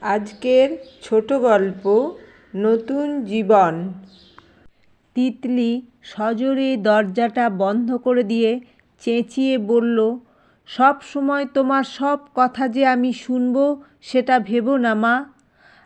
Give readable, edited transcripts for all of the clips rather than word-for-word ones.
আজকের ছোট গল্প নতুন জীবন। তিতলি সজোরে দরজাটা বন্ধ করে দিয়ে চেঁচিয়ে বলল, সব সময় তোমার সব কথা যে আমি শুনবো সেটা ভেবো না মা।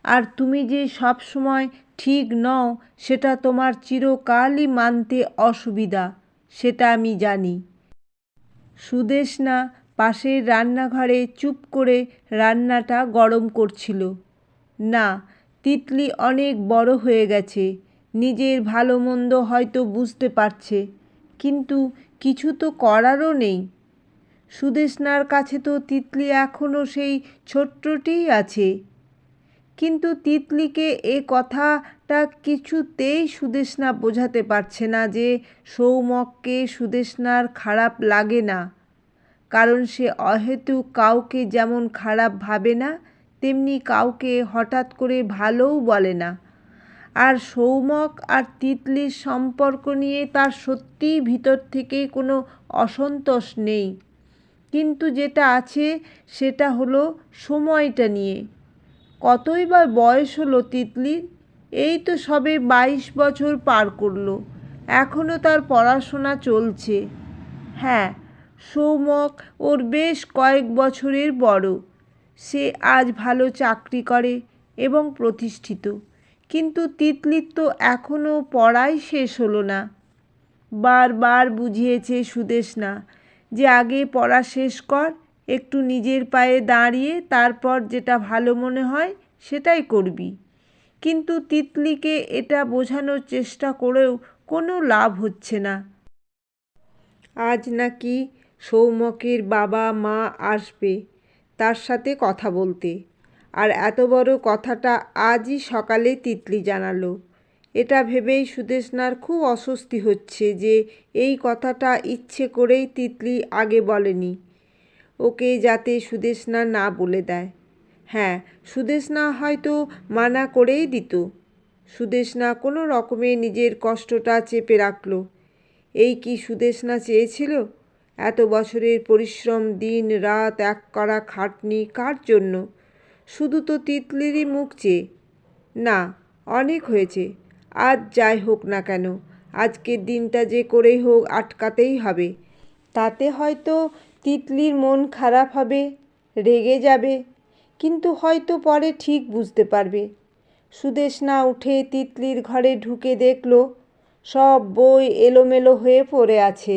আর তুমি যে সব সময় ঠিক নও সেটা তোমার চিরকালই মানতে অসুবিধা, সেটা আমি জানি। সুদেষ্ণা পাশের রান্নাঘরে চুপ করে রান্নাটা গরম করছিল। না, তিতলি অনেক বড় হয়ে গেছে, নিজের ভালো মন্দ হয়তো বুঝতে পারছে, কিন্তু কিছু তো করারও নেই। সুদেষ্ণার কাছে তো তিতলি এখনও সেই ছোট্টটিই আছে। কিন্তু তিতলিকে এ কথাটা কিছুতেই সুদেষ্ণা বোঝাতে পারছে না যে সৌম্যকে সুদেষ্ণার খারাপ লাগে না, কারণ সে অহেতুক কাউকে যেমন খারাপ ভাবে না, তেমনি কাউকে হঠাৎ করে ভালোও বলে না। আর সৌম্যক আর তিতলির সম্পর্ক নিয়ে তার সত্যিই ভিতর থেকে কোনো অসন্তোষ নেই, কিন্তু যেটা আছে সেটা হলো সময়টা নিয়ে। কতই বা বয়স হলো তিতলির? এই তো সবে 22 বছর পার করলো, এখনও তার পড়াশোনা চলছে। হ্যাঁ, সৌম্যক ওর বেশ কয়েক বছরের বড়। সে আজ ভালো চাকরি করে এবং প্রতিষ্ঠিত, কিন্তু তিতলির তো এখনও পড়াই শেষ হলো না। বারবার বুঝিয়েছে সুদেষ্ণা যে আগে পড়া শেষ কর, একটু নিজের পায়ে দাঁড়িয়ে তারপর যেটা ভালো মনে হয় সেটাই করবি। কিন্তু তিতলিকে এটা বোঝানোর চেষ্টা করেও কোনো লাভ হচ্ছে না। আজ নাকি সৌম্যকের বাবা মা আসবে তার সাথে কথা বলতে, আর এত বড় কথাটা আজই সকালে তিতলি জানালো। এটা ভেবেই সুদেষ্ণার খুব অস্বস্তি হচ্ছে যে এই কথাটা ইচ্ছে করেই তিতলি আগে বলেনি, ওকে যাতে সুদেষ্ণা না বলে দেয়। হ্যাঁ, সুদেষ্ণা হয়তো মানা করেই দিত। সুদেষ্ণা কোনো রকমে নিজের কষ্টটা চেপে রাখল। এই কি সুদেষ্ণা চেয়েছিল? এত বছরের পরিশ্রম, দিন রাত এক করা খাটনি কার জন্য? শুধু তো তিতলিরই মুখ চেয়ে। না, অনেক হয়েছে। আজ যাই হোক না কেন, আজকের দিনটা যে করেই হোক আটকাতেই হবে। তাতে হয়তো তিতলির মন খারাপ হবে, রেগে যাবে, কিন্তু হয়তো পরে ঠিক বুঝতে পারবে। সুদেষ্ণা উঠে তিতলির ঘরে ঢুকে দেখল সব বই এলোমেলো হয়ে পড়ে আছে।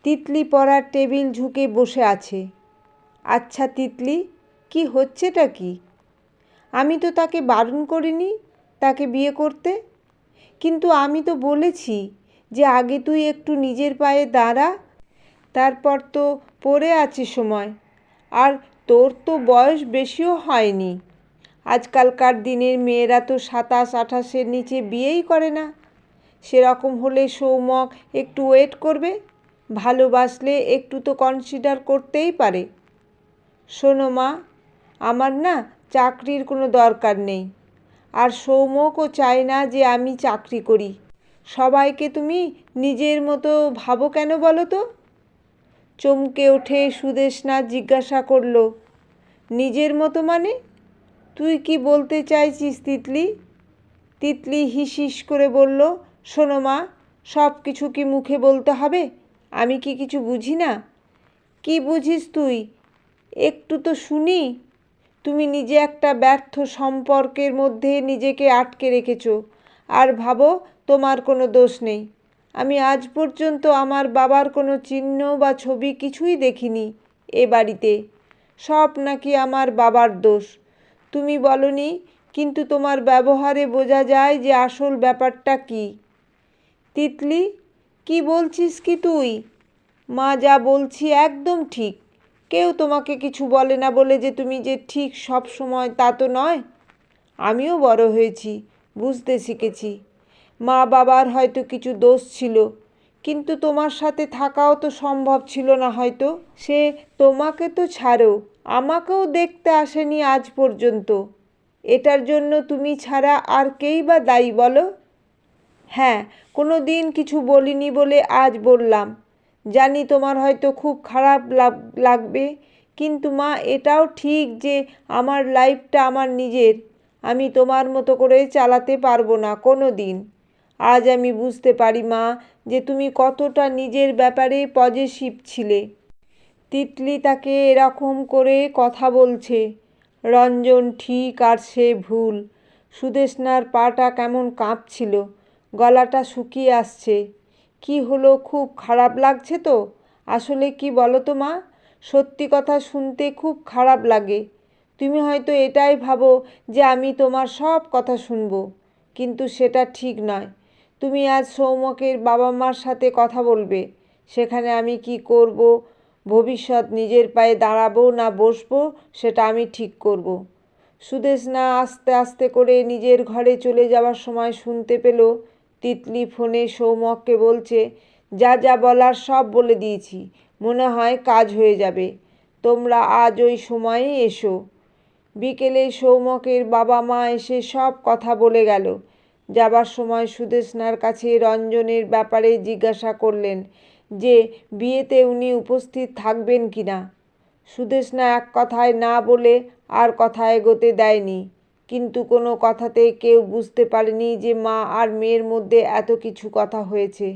তিতলি পড়ার টেবিল ঝুঁকে বসে আছে। আচ্ছা তিতলি, কি হচ্ছেটা কি? আমি তো তাকে বারণ করিনি তাকে বিয়ে করতে, কিন্তু আমি তো বলেছি যে আগে তুই একটু নিজের পায়ে দাঁড়া, তারপর তো পড়ে আছে সময়। আর তোর তো বয়স বেশিও হয়নি। আজকালকার দিনের মেয়েরা তো 27-28-এর নিচে বিয়েই করে না। সেরকম হলে সৌম্যক একটু ওয়েট করবে, ভালোবাসলে একটু তো কনসিডার করতেই পারে। শোনো মা, আমার না চাকরির কোনো দরকার নেই, আর সৌম্যকও চায় না যে আমি চাকরি করি। সবাইকে তুমি নিজের মতো ভাবো কেন বলো তো? চমকে উঠে সুদেষ্ণা জিজ্ঞাসা করল, নিজের মতো মানে? তুই কি বলতে চাইছিস তিতলি? তিতলি হিস হিস করে বলল, শোনো মা, সব কিছু কি মুখে বলতে হবে? আমি কি কিছু বুঝি না? কি বুঝিস তুই? একটু তো শুনি। তুমি নিজে একটা ব্যর্থ সম্পর্কের মধ্যে নিজেকে আটকে রেখেছো, আর ভাবো তোমার কোনো দোষ নেই। আমি আজ পর্যন্ত আমার বাবার কোনো চিহ্ন বা ছবি কিছুই দেখিনি এ বাড়িতে। সব নাকি আমার বাবার দোষ। তুমি বলনি, কিন্তু তোমার ব্যবহারে বোঝা যায় যে আসল ব্যাপারটা কী। তিতলি, কি বলছিস কি তুই? মা যা বলছি একদম ঠিক। কেউ তোমাকে কিছু বলে না বলে যে তুমি যে ঠিক সব সময় তা তো নয়। আমিও বড় হয়েছি, বুঝতে শিখেছি। মা বাবার হয়তো কিছু দোষ ছিল, কিন্তু তোমার সাথে থাকাও তো সম্ভব ছিল না হয়তো। সে তোমাকে তো ছাড়ো, আমাকেও দেখতে আসেনি আজ পর্যন্ত। এটার জন্য তুমি ছাড়া আর কেই বা দায়ী বলো? হ্যাঁ, কোনো দিন কিছু বলিনি বলে আজ বললাম। জানি তোমার হয়তো খুব খারাপ লাগবে, কিন্তু মা, এটাও ঠিক যে আমার লাইফটা আমার নিজের। আমি তোমার মতো করে চালাতে পারবো না কোনো দিন। আজ আমি বুঝতে পারি মা, যে তুমি কতটা নিজের ব্যাপারে পজেসিভ ছিলে। তিতলি তাকে এরকম করে কথা বলছে। রঞ্জন ঠিক আর সে ভুল। সুদেষ্ণার পাটা কেমন কাঁপছিল, গলাটা শুকিয়ে আসছে। কি হলো, খুব খারাপ লাগছে তো? আসলে কি বলো তো মা, সত্যি কথা শুনতে খুব খারাপ লাগে। তুমি হয়তো এটাই ভাবো যে আমি তোমার সব কথা শুনবো, কিন্তু সেটা ঠিক নয়। তুমি আজ সৌম্যকের বাবা মার সাথে কথা বলবে। সেখানে আমি কি করব, ভবিষ্যৎ নিজের পায়ে দাঁড়াবো না বসবো, সেটা আমি ঠিক করব। সুদেষ্ণা আস্তে আস্তে করে নিজের ঘরে চলে যাওয়ার সময় শুনতে পেল তিতলি ফোনে সৌম্যকে বলছে, যা যা বলার সব বলে দিয়েছি, মনে হয় কাজ হয়ে যাবে। তোমরা আজ ওই সময়ে এসো। বিকেলে সৌম্যকের বাবা মা এসে সব কথা বলে গেল। যাবার সময় সুদেষ্ণার কাছে রঞ্জনের ব্যাপারে জিজ্ঞাসা করলেন যে বিয়েতে উনি উপস্থিত থাকবেন কি না। সুদেষ্ণা এক কথায় না বলে আর কথা এগোতে দেয়নি, কিন্তু কোনো কথাতে কেউ বুঝতে পারেনি যে মা আর মেয়ের মধ্যে এত কিছু কথা হয়েছে।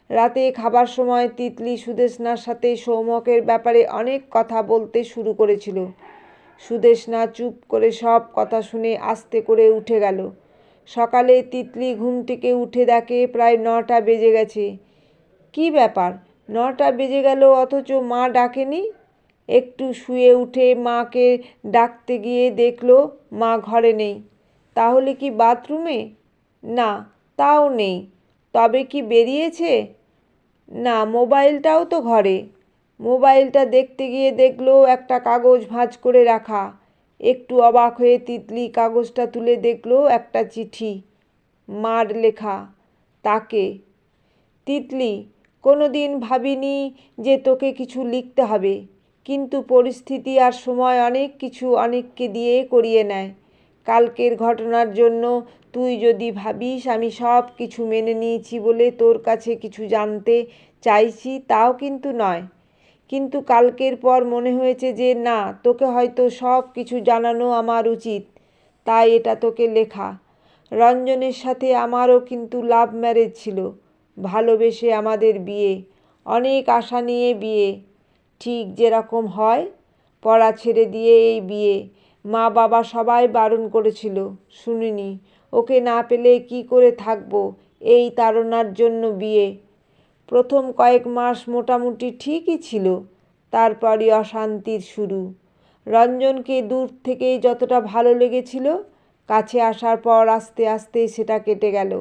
রাতে খাবার সময় তিতলি সুদেষ্ণার সাথে সৌম্যকের ব্যাপারে অনেক কথা বলতে শুরু করেছিল। সুদেষ্ণা চুপ করে সব কথা শুনে আস্তে করে উঠে গেল। সকালে তিতলি ঘুম থেকে উঠে দেখে প্রায় 9টা বেজে গেছে। কি ব্যাপার, 9টা বেজে গেল অথচ মা ডাকেনি? একটু শুয়ে উঠে মাকে ডাকতে গিয়ে দেখলো মা ঘরে নেই। তাহলে কি বাথরুমে? না, তাও নেই। তবে কি বেরিয়েছে? না, মোবাইলটাও তো ঘরে। মোবাইলটা দেখতে গিয়ে দেখলো একটা কাগজ ভাঁজ করে রাখা। একটু অবাক হয়ে তিতলি কাগজটা তুলে দেখলো একটা চিঠি, মার লেখা। তাকে, তিতলি, কোনো দিন ভাবিনি যে তোকে কিছু লিখতে হবে, কিন্তু পরিস্থিতি আর সময় অনেক কিছু অনেককে দিয়ে করিয়ে নেয়। কালকের ঘটনার জন্য তুই যদি ভাবিস আমি সব কিছু মেনে নিয়েছি বলে তোর কাছে কিছু জানতে চাইছি, তাও কিন্তু নয়। কিন্তু কালকের পর মনে হয়েছে যে না, তোকে হয়তো সব কিছু জানানো আমার উচিত, তাই এটা তোকে লেখা। রঞ্জনের সাথে আমারও কিন্তু লাভ ম্যারেজ ছিল, ভালোবেসে আমাদের বিয়ে, অনেক আশা নিয়ে বিয়ে, ঠিক যেরকম হয়। পড়া ছেড়ে দিয়ে এই বিয়ে। মা বাবা সবাই বারণ করেছিল, শুনিনি। ওকে না পেলে কি করে থাকবো, এই তাড়নার জন্য বিয়ে। প্রথম কয়েক মাস মোটামুটি ঠিকই ছিল, তারপরই অশান্তির শুরু। রঞ্জনকে দূর থেকেই যতটা ভালো লেগেছিল, কাছে আসার পর আস্তে আস্তে সেটা কেটে গেল।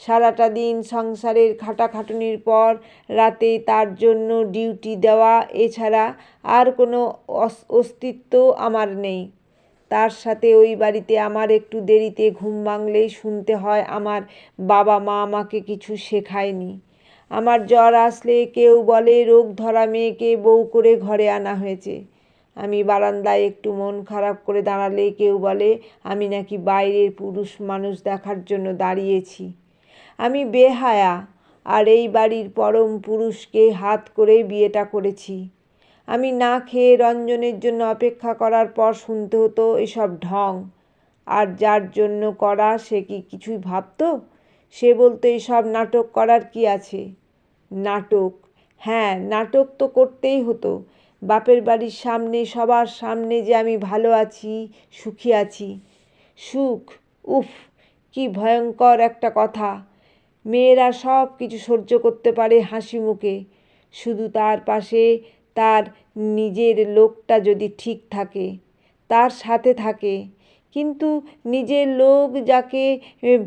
সারাটা দিন সংসারের খাটাখাটুনির পর রাতে তার জন্য ডিউটি দেওয়া, এছাড়া আর কোনো অস্তিত্ব আমার নেই। তার সাথে ওই বাড়িতে আমার একটু দেরিতে ঘুম ভাঙলেই শুনতে হয় আমার বাবা মা আমাকে কিছু শেখায়নি। আমার জ্বর আসলে কেউ বলে রোগ ধরা মেয়েকে বউ করে ঘরে আনা হয়েছে। আমি বারান্দায় একটু মন খারাপ করে দাঁড়ালে কেউ বলে আমি নাকি বাইরের পুরুষ মানুষ দেখার জন্য দাঁড়িয়েছি। আমি বেহায়া, আর এই বাড়ির পরম পুরুষকে হাত করে বিয়েটা করেছি। আমি না খেয়ে রঞ্জনের জন্য অপেক্ষা করার পর শুনতে হতো এসব ঢং। আর যার জন্য করা সে কি কিছুই ভাবতো? সে বলতো এসব নাটক করার কি আছে। নাটক? হ্যাঁ, নাটক তো করতেই হতো। বাপের বাড়ির সামনে, সবার সামনে যে আমি ভালো আছি, সুখী আছি। সুখ? উফ, কি ভয়ঙ্কর একটা কথা। মেয়েরা সব কিছু সহ্য করতে পারে হাসি মুখে, শুধু তার পাশে তার নিজের লোকটা যদি ঠিক থাকে, তার সাথে থাকে। কিন্তু নিজের লোক যাকে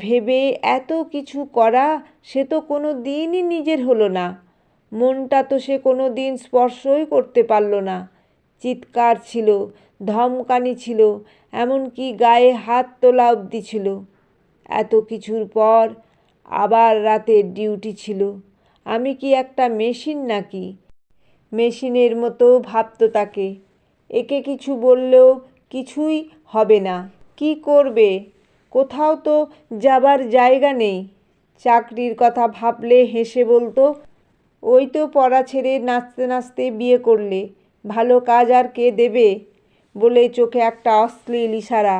ভেবে এত কিছু করা, সে তো কোনো দিনই নিজের হলো না। মনটা তো সে কোনো দিন স্পর্শই করতে পারল না। চিৎকার ছিল, ধমকানি ছিল, এমনকি গায়ে হাত তোলা অবধি ছিল। এত কিছুর পর আবার রাতের ডিউটি ছিল। আমি কি একটা মেশিন নাকি? মেশিনের মতো ভাবতো তাকে। একে কিছু বললেও কিছুই হবে না। কি করবে? কোথাও তো যাবার জায়গা নেই। চাকরির কথা ভাবলে হেসে বলতো, ওই তো পড়া ছেড়ে নাচতে নাচতে বিয়ে করলে, ভালো কাজ আর কে দেবে? বলে চোখে একটা অশ্লীল ইশারা।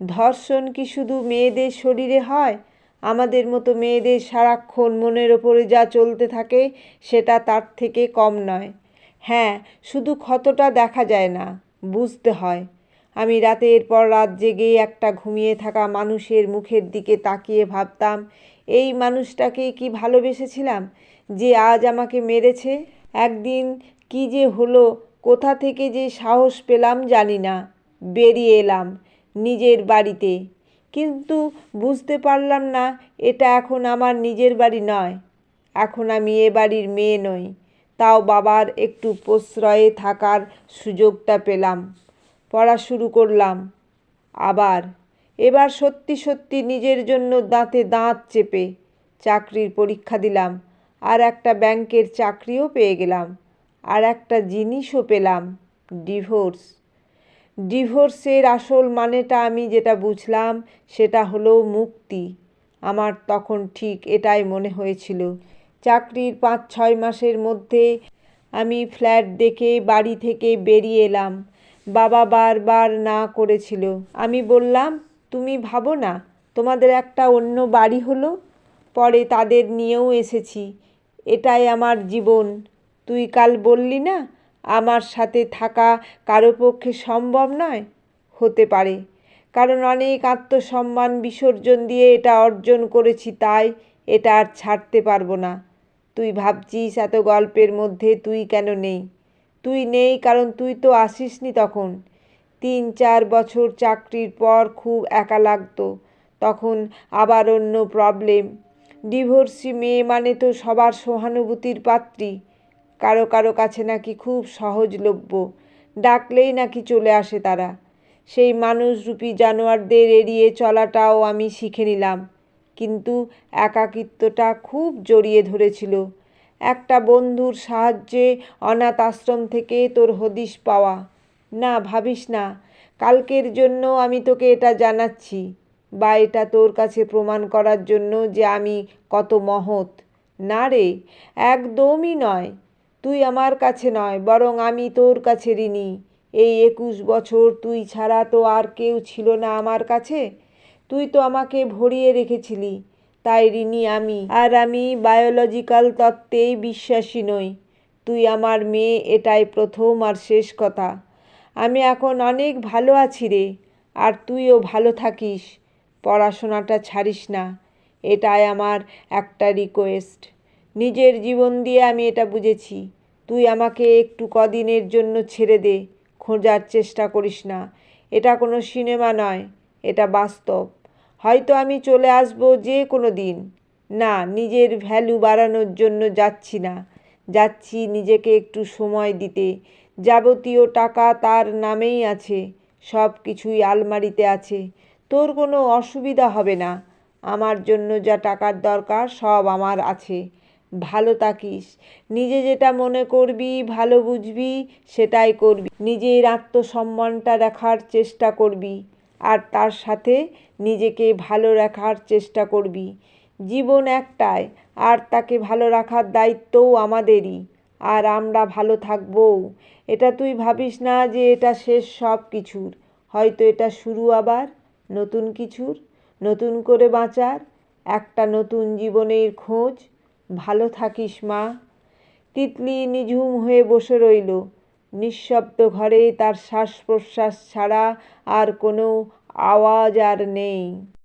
ধর্ষণ কি শুধু মেয়েদের শরীরে হয়? আমাদের মতো মেয়েদের সারাক্ষণ মনের ওপরে যা চলতে থাকে সেটা তার থেকে কম নয়। হ্যাঁ, শুধু ক্ষতটা দেখা যায় না, বুঝতে হয়। আমি রাতের পর রাত জেগে একটা ঘুমিয়ে থাকা মানুষের মুখের দিকে তাকিয়ে ভাবতাম, এই মানুষটাকেই কি ভালোবেসেছিলাম যে আজ আমাকে মেরেছে? একদিন কি যে হলো, কোথা থেকে যে সাহস পেলাম জানি না, বেরিয়ে এলাম নিজের বাড়িতে। কিন্তু বুঝতে পারলাম না এটা এখন আমার নিজের বাড়ি নয়। এখন আমি এ বাড়ির মেয়ে নই। তাও বাবার একটু প্রশ্রয়ে থাকার সুযোগটা পেলাম। পড়া শুরু করলাম আবার। এবার সত্যি সত্যি নিজের জন্য দাঁতে দাঁত চেপে চাকরির পরীক্ষা দিলাম, আর একটা ব্যাংকের চাকরিও পেয়ে গেলাম। আর একটা জিনিসও পেলাম, ডিভোর্স। ডিভোর্সের আসল মানেটা আমি যেটা বুঝলাম সেটা হলো মুক্তি। আমার তখন ঠিক এটাই মনে হয়েছিল। চাকরির 5-6 মাসের মধ্যে আমি ফ্ল্যাট দেখে বাড়ি থেকে বেরিয়ে এলাম। বাবা বারবার না করেছিল। আমি বললাম, তুমি ভাবো না তোমাদের একটা অন্য বাড়ি হলো? পরে তাদের নিয়েও এসেছি। এটাই আমার জীবন। তুই কাল বললি না আমার সাথে থাকা কারো পক্ষে সম্ভব নয়? হতে পারে, কারণ অনেক আত্মসম্মান বিসর্জন দিয়ে এটা অর্জন করেছি, তাই এটা আর ছাড়তে পারবো না। তুই ভাবছিস এত গল্পের মধ্যে তুই কেন নেই? তুই নেই কারণ তুই তো আসিসনি তখন। 3-4 বছর চাকরির পর খুব একা লাগতো। তখন আবার অন্য প্রবলেম। ডিভোর্সি মেয়ে মানে তো সবার সহানুভূতির পাত্রী। কারো কারো কাছে নাকি খুব সহজলভ্য, ডাকলেই নাকি চলে আসে তারা। সেই মানুষরূপী জানোয়ারদের এড়িয়ে চলাটাও আমি শিখে নিলাম। কিন্তু একাকিত্বটা খুব জড়িয়ে ধরেছিল। একটা বন্ধুর সাহায্যে অনাথ আশ্রম থেকে তোর হদিশ পাওয়া। না, ভাবিস না কালকের জন্য আমি তোকে এটা জানাচ্ছি, বা এটা তোর কাছে প্রমাণ করার জন্য যে আমি কত মহৎ। না রে, একদমই নয়। তুই আমার কাছে নয়, বরং আমি তোর কাছে ঋণী। এই 21 বছর তুই ছাড়া তো আর কেউ ছিল না আমার কাছে। তুই তো আমাকে ভরিয়ে রেখেছিলি, তাই ঋণী আমি। আর আমি বায়োলজিক্যাল তত্ত্বেই বিশ্বাসী নই। তুই আমার মেয়ে, এটাই প্রথম আর শেষ কথা। আমি এখন অনেক ভালো আছি রে, আর তুইও ভালো থাকিস। পড়াশোনাটা ছাড়িস না, এটাই আমার একটা রিকোয়েস্ট। নিজের জীবন দিয়ে আমি এটা বুঝেছি। তুই আমাকে একটু কদিনের জন্য ছেড়ে দে, খোঁজার চেষ্টা করিস না। এটা কোনো সিনেমা নয়, এটা বাস্তব। হয়তো আমি চলে আসবো যে কোনো দিন। না, নিজের ভ্যালু বাড়ানোর জন্য যাচ্ছি না, যাচ্ছি নিজেকে একটু সময় দিতে। যাবতীয় টাকা তার নামেই আছে, সব কিছুই আলমারিতে আছে। তোর কোনো অসুবিধা হবে না। আমার জন্য যা টাকার দরকার সব আমার আছে। ভালো থাকিস। নিজে যেটা মনে করবি, ভালো বুঝবি, সেটাই করবি। নিজের আত্মসম্মানটা রাখার চেষ্টা করবি, আর তার সাথে নিজেকে ভালো রাখার চেষ্টা করবি। জীবন একটাই, আর তাকে ভালো রাখার দায়িত্বও আমাদেরই। আর আমরা ভালো থাকবও। এটা তুই ভাবিস না যে এটা শেষ সব কিছুর। হয়তো এটা শুরু আবার নতুন কিছুর, নতুন করে বাঁচার, একটা নতুন জীবনের খোঁজ। ভালো থাকিস মা। তিতলি নিঝুম হয়ে বসে রইল। নিঃশব্দ ঘরে তার শ্বাস প্রশ্বাস ছাড়া আর কোনো আওয়াজ আর নেই।